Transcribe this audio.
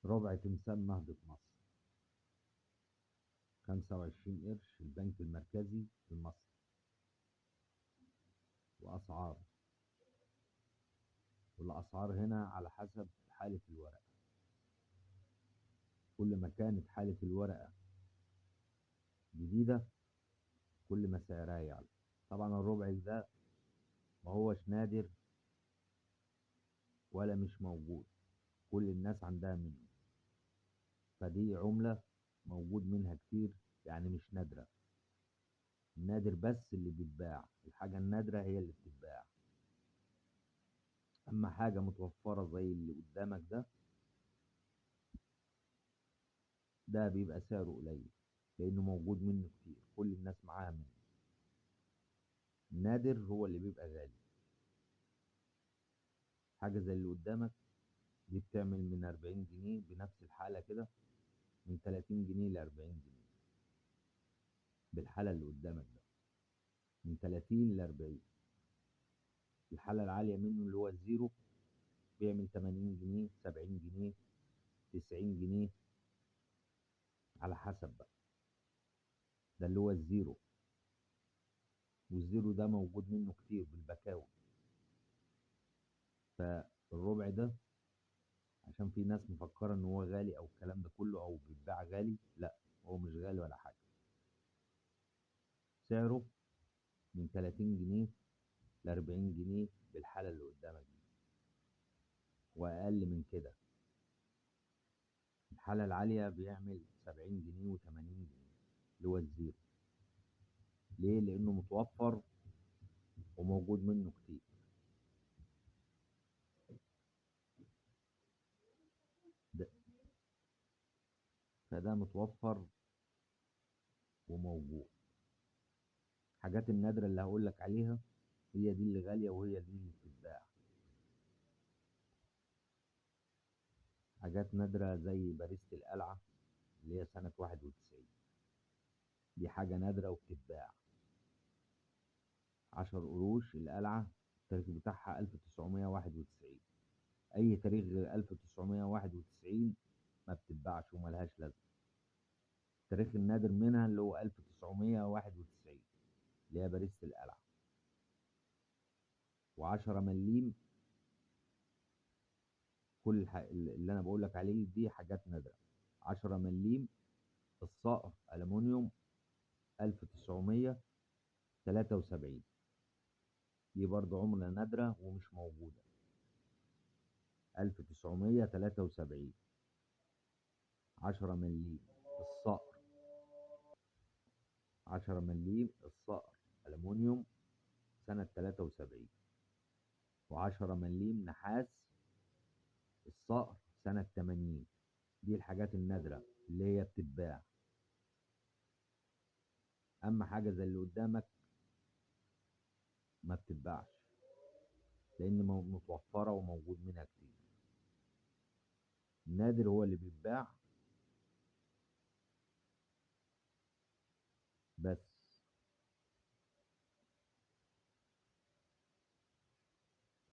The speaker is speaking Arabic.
ربع تمثال نهضة مصر، 25 قرش البنك المركزي المصري. وأسعار، والأسعار هنا على حسب حالة الورقة. كل ما كانت حالة الورقة جديدة كل ما سعرها يعلى. طبعا الربع ده ما هوش نادر ولا مش موجود، كل الناس عندها منه، فدي عملة موجود منها كتير، يعني مش نادرة. النادر بس اللي بيتباع، الحاجة النادرة هي اللي بتتباع. أما حاجة متوفرة زي اللي قدامك ده بيبقى سعره قليل لأنه موجود منه كتير، كل الناس معاها منه. النادر هو اللي بيبقى غالي. حاجة زي اللي قدامك دي بتعمل من 40 جنيه بنفس الحالة كده، من 30 جنيه ل 40 جنيه. بالحالة اللي قدامك ده من 30 ل 40. الحالة العالية منه اللي هو الزيرو بيعمل 80 جنيه، 70 جنيه، 90 جنيه، على حسب بقى. ده اللي هو الزيرو، والزيرو ده موجود منه كتير بالبكاوي. فالربع ده عشان في ناس مفكرة ان هو غالي او الكلام ده كله او بيتباع غالي، لا، هو مش غالي ولا حاجة. سعره من 30 جنيه ل 40 جنيه بالحالة اللي قدامك دي، واقل من كده. الحالة العالية بيعمل 70 جنيه و80 جنيه اللي هو الزيرو. ليه؟ لانه متوفر وموجود منه كتير. ده فده متوفر وموجود. الحاجات النادرة اللي هقول لك عليها هي دي اللي غالية وهي دي اللي بتتباع. حاجات نادرة زي باريسة القلعة اللي هي سنة 91، دي حاجة نادرة وبتتباع. 10 قروش القلعة، التاريخ بتاعها 1991. أي تاريخ غير 1991 ما بتتباعش وملهاش لازمة. التاريخ النادر منها اللي هو 1991 اللي هي باريسة القلعة. و10 مليم، اللي أنا بقول لك عليه دي حاجات نادرة. 10 مليم الصقر ألمونيوم 1973، دي برضه عملة نادرة ومش موجودة. 1973، 10 مليم الصقر، 10 مليم الصقر ألمونيوم سنة 73. و10 مليم نحاس الصقر سنة 80. دي الحاجات النادرة اللي هي بتتباع. أما حاجة زي اللي قدامك ما بتتباعش لأن متوفرة وموجود منها كتير. النادر هو اللي بيتباع بس.